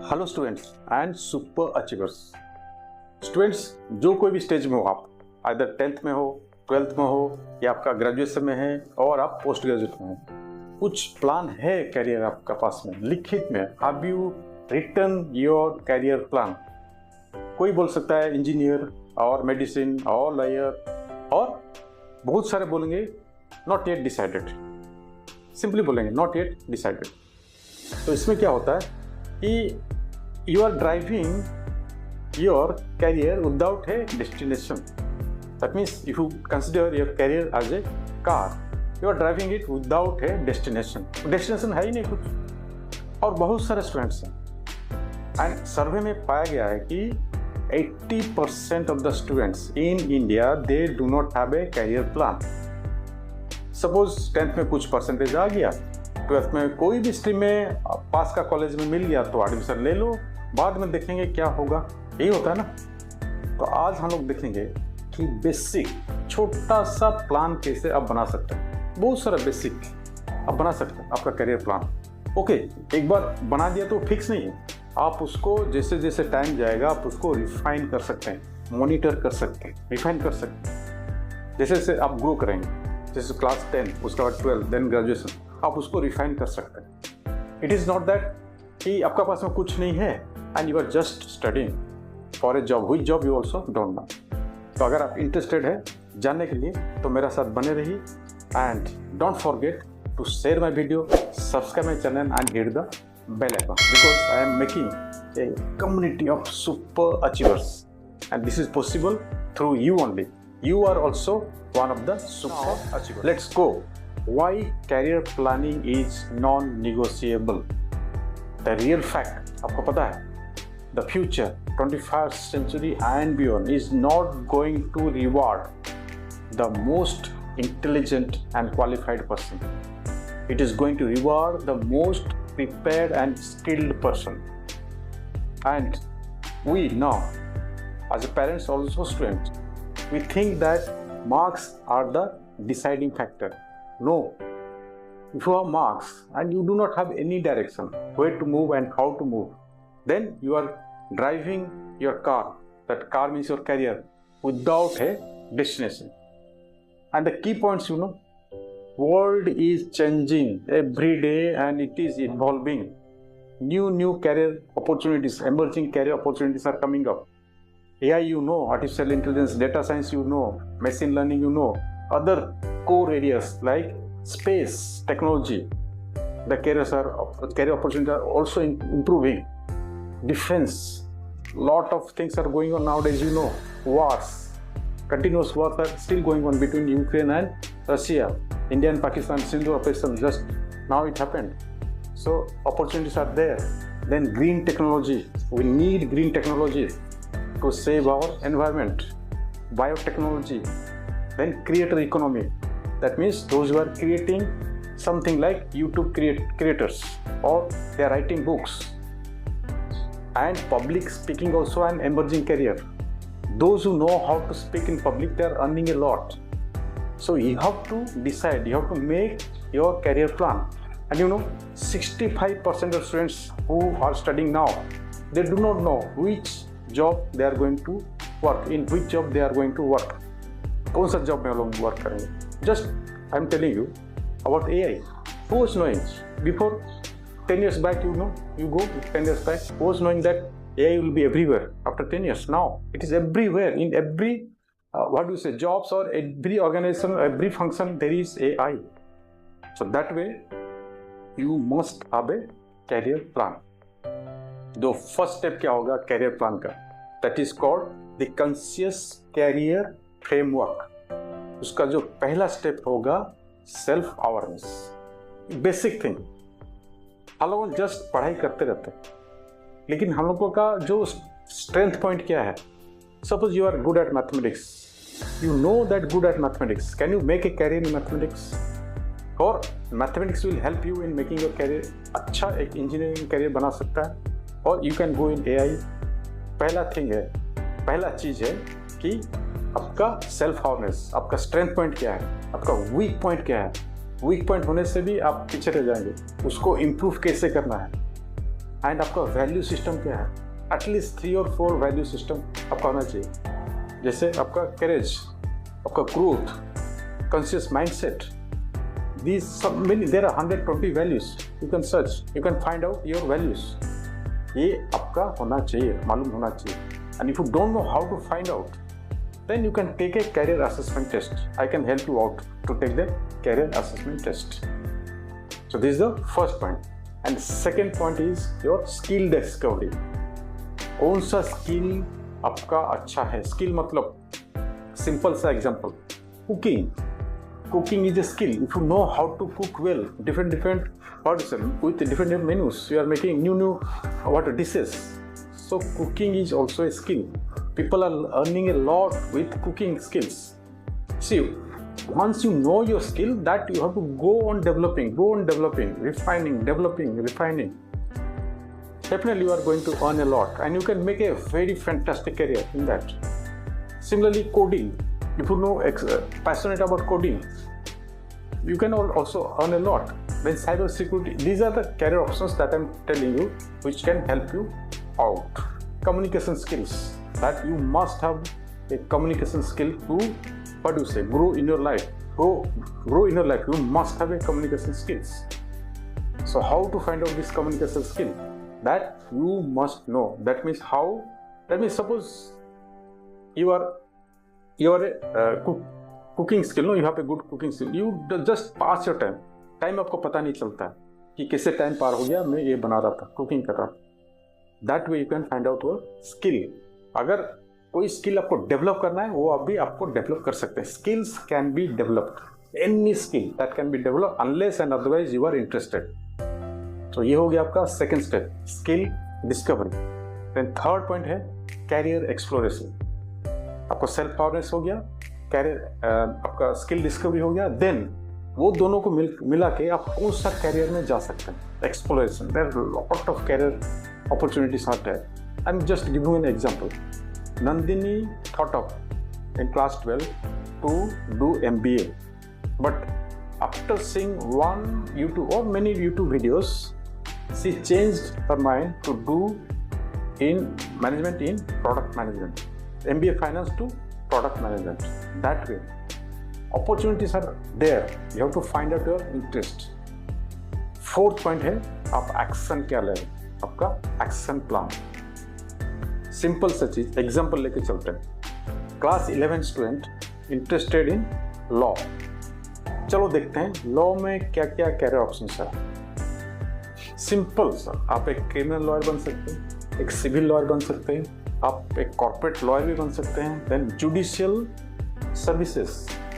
Hello students and super achievers. Students, जो कोई भी स्टेज में हो आप, आइदर 10th में हो, 12th में हो या आपका ग्रेजुएशन में है और आप पोस्ट ग्रेजुएट में हो, कुछ प्लान है करियर आपका पास में लिखित में। Have you written your career plan? कोई बोल सकता है इंजीनियर और मेडिसिन और लॉयर, और बहुत सारे बोलेंगे नॉट येट डिसाइडेड। सिंपली बोलेंगे नॉट येट डिसाइडेड। तो इसमें क्या होता है कि you are driving your career without a destination. That means if you consider your career as a car, you are driving it without a destination. Destination है ही नहीं कुछ। और बहुत सारे स्टूडेंट्स हैं एंड सर्वे में पाया गया है कि 80% of the students in India they do not have a career plan. Suppose 10th में कुछ परसेंटेज आ गया, 12th में कोई भी स्ट्रीम में पास का कॉलेज में मिल गया तो एडमिशन ले लो, बाद में देखेंगे क्या होगा। यही होता है ना। तो आज हम लोग देखेंगे कि बेसिक छोटा सा प्लान कैसे आप बना सकते हैं। बहुत सारा बेसिक आप बना सकते हैं आपका करियर प्लान। ओके, एक बार बना दिया तो फिक्स नहीं है, आप उसको जैसे जैसे टाइम जाएगा आप उसको रिफाइन कर सकते हैं, मॉनिटर कर सकते हैं, रिफाइन कर सकते हैं। जैसे जैसे आप ग्रो करेंगे, जैसे क्लास 10 उसके बाद 12 देन ग्रेजुएशन, आप उसको रिफाइन कर सकते हैं। इट इज़ नॉट दैट कि आपका पास में कुछ नहीं है and you are just studying for a job, which job you also don't know. तो अगर आप इंटरेस्टेड है जानने के लिए तो मेरा साथ बने रहिए and don't forget to share my video, subscribe my channel and hit the bell icon because I am making a community of super achievers and this is possible through you only. You are also one of the super achievers. Let's go. Why career planning is non-negotiable? The real fact, आपको पता है, the future, 21st century and beyond is not going to reward the most intelligent and qualified person. It is going to reward the most prepared and skilled person. And we now, as a parents, also students, we think that marks are the deciding factor. No. If you have marks and you do not have any direction where to move and how to move, then you are driving your car. That car means your career without a destination. And the key points, world is changing every day and it is evolving. New career opportunities, emerging career opportunities are coming up. AI, artificial intelligence, data science, machine learning, other core areas like space, technology. The career opportunities are also improving. Defense, lot of things are going on nowadays, wars. Continuous wars are still going on between Ukraine and Russia. India and Pakistan still operation, just now it happened. So opportunities are there. Then green technology, we need green technologies to save our environment. Biotechnology, then creator economy. That means those who are creating something like YouTube creators or they are writing books. And public speaking also an emerging career. Those who know how to speak in public, they are earning a lot. So you have to decide, you have to make your career plan. And 65% of students who are studying now, they do not know which job they are going to work, in which job they are going to work. कौन सा job में लोग work करेंगे? Just I am telling you about AI. Who was knowing before 10 years back? You go 10 years back. Who was knowing that AI will be everywhere after 10 years? Now it is everywhere in every what do you say, jobs or every organization, every function there is AI. So that way you must have a career plan. तो first step क्या होगा career plan का? That is called the conscious career framework. उसका जो पहला step होगा self awareness. Basic thing, हम लोग जस्ट पढ़ाई करते रहते हैं, लेकिन हम लोगों का जो स्ट्रेंथ पॉइंट क्या है? Suppose you are good at mathematics, you know that good at mathematics, can you make a career in mathematics? और mathematics will help you in making your career. अच्छा एक इंजीनियरिंग कैरियर बना सकता है और you can go in AI. पहला चीज़ है कि आपका सेल्फ अवेयरनेस, आपका स्ट्रेंथ पॉइंट क्या है, आपका वीक पॉइंट क्या है। वीक पॉइंट होने से भी आप पीछे रह जाएंगे, उसको इम्प्रूव कैसे करना है। एंड आपका वैल्यू सिस्टम क्या है, एटलीस्ट 3 और 4 वैल्यू सिस्टम आपका होना चाहिए। जैसे आपका करेज, आपका growth, conscious mindset, these some many there are 120 values, you can search, you can find out your values। ये आपका होना चाहिए, मालूम होना चाहिए। and if you don't know how to find out, then you can take a career assessment test। I can help you out to take the career assessment test। so this is the first point। and second point is your skill discovery। कौन सा skill आपका अच्छा है। Skill मतलब simple सा example, cooking. Cooking is a skill. If you know how to cook well, different person with different menus, you are making new dishes. So cooking is also a skill. People are earning a lot with cooking skills. See, once you know your skill, that you have to go on developing, refining. Definitely you are going to earn a lot, and you can make a very fantastic career in that. Similarly, coding. If you know passionate about coding, you can also earn a lot. Then cyber security, these are the career options that I'm telling you, which can help you out. Communication skills, that you must have a communication skill to, what do you say, grow in your life. Grow in your life, you must have a communication skills. So how to find out this communication skill? That you must know. That means suppose you are cooking skill, no, you have a good cooking skill, you just pass your time आपको पता नहीं चलता है कि कैसे time पार हो गया, मैं ये बना रहा था, कुकिंग कर रहा था। That way you can find out your skill. अगर कोई स्किल आपको डेवलप करना है, वो अभी आपको डेवलप कर सकते हैं। Skills can be developed, any skill that can be develop unless and otherwise you are interested. तो ये हो गया आपका second step, skill discovery. Then third point है कैरियर एक्सप्लोरेशन। आपको सेल्फ अवेयरनेस हो गया, कैरियर आपका स्किल डिस्कवरी हो गया, देन वो दोनों को मिला के आप कौन सा कैरियर में जा सकते हैं। Exploration, there are lot of career opportunities are there. I am just giving an example. Nandini thought of in class 12 to do MBA, but after seeing one YouTube or many YouTube videos, she changed her mind to do in management in product management, MBA finance to product management. That way opportunities are there, you have to find out your interest। Fourth point है आप action क्या ले, आपका action plan. Simple सा चीज example लेके चलते हैं। Class 11 student interested in law. चलो देखते हैं लॉ में क्या क्या कैरियर ऑप्शंस है। सिंपल सा, आप एक क्रिमिनल लॉयर बन सकते हैं, एक सिविल लॉयर बन सकते हैं, आप एक कॉर्पोरेट लॉयर भी बन सकते हैं। देन जुडिशियल सर्विसेज,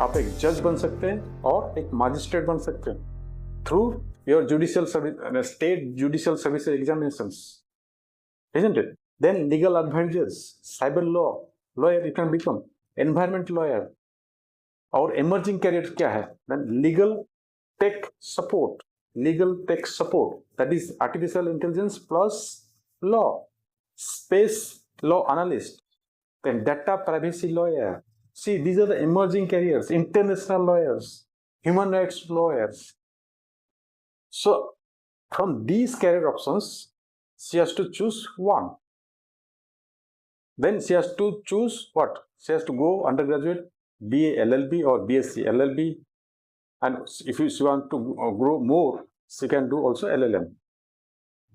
आप एक जज बन सकते हैं और एक मजिस्ट्रेट बन सकते हैं through your judicial service, state judicial service examinations, isn't it? Then legal advisors, cyber law lawyer you can become, environment lawyer। और emerging career क्या है? Then legal tech support, that is artificial intelligence plus law, space law analyst, then data privacy lawyer। See, these are the emerging careers, international lawyers, human rights lawyers। So from these career options, she has to choose one। Then she has to choose what? She has to go undergraduate BA LLB or BSc LLB, and if she wants to grow more, she can do also LLM,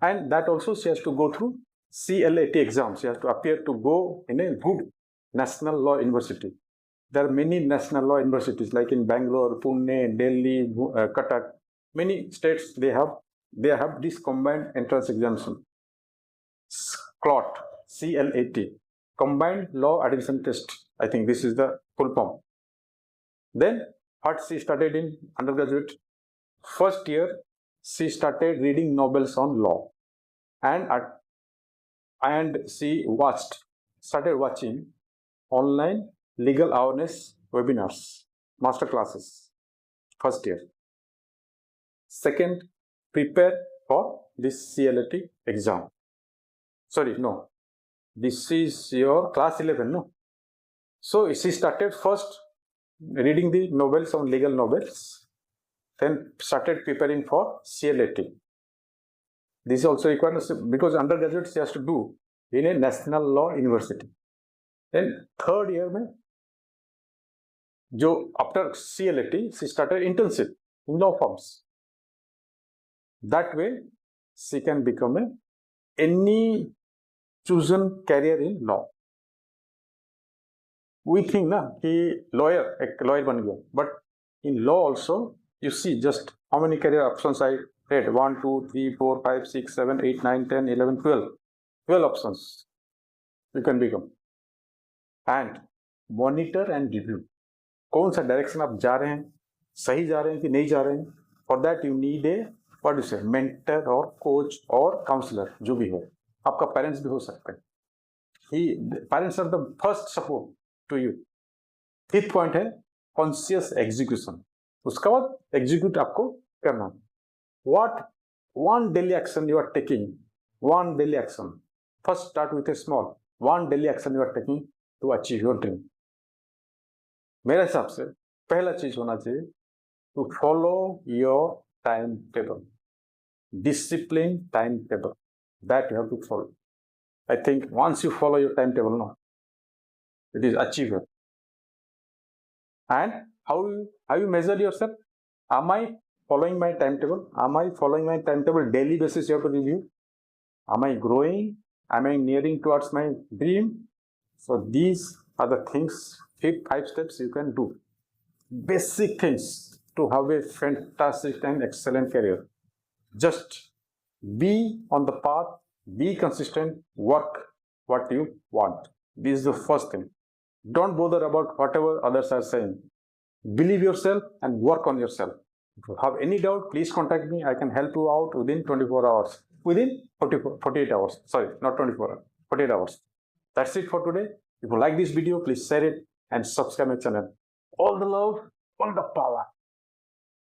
and that also she has to go through CLAT exam. She has to appear to go in a good national law university। There are many national law universities like in Bangalore, Pune, Delhi, Cuttack, many states they have this combined entrance examination, CLAT, combined law admission test। I think this is the full form। Then what she started in undergraduate, first year she started reading novels on law, and she started watching online legal awareness webinars, master classes, first year। Second, prepare for this CLAT exam। Sorry, no, this is your class 11, no? So she started first reading the novels on legal novels, then started preparing for CLAT, This is also required because undergraduate she has to do in a national law university. Then third year में जो after CLAT she started internship in law firms. That way she can become any chosen career in law. We think ना कि एक lawyer बन गया, but in law also you see just how many career options I read. 1, 2, 3, 4, 5, 6, 7, 8, 9, 10, 11, 12. 12 options you can become. And monitor and review. कौन सा direction आप जा रहे हैं, सही जा रहे हैं कि नहीं जा रहे हैं. For that you need a what you say mentor और कोच और काउंसलर, जो भी हो. आपका पेरेंट्स भी हो सकते हैं. Parents are the first support to you. Fifth point है कॉन्शियस एग्जीक्यूशन. उसका बाद एग्जीक्यूट आपको करना. What one daily action you are taking. One daily action. First start with a small. One daily action you are taking to achieve your dream. मेरे हिसाब से पहला चीज होना चाहिए to follow your time table. Discipline time table that you have to follow. I think once you follow your time table know it is achievable. And how you measure yourself? Am I following my timetable? Am I following my timetable daily basis? You have to review. Am I growing? Am I nearing towards my dream? So these are the things, 5 steps you can do. Basic things to have a fantastic and excellent career. Just be on the path, be consistent, work what you want. This is the first thing. Don't bother about whatever others are saying. Believe yourself and work on yourself. If you have any doubt, please contact me. I can help you out within 24 hours. Within 48 hours. Sorry, not 24 hours. 48 hours. That's it for today. If you like this video, please share it and subscribe my channel. All the love, all the power.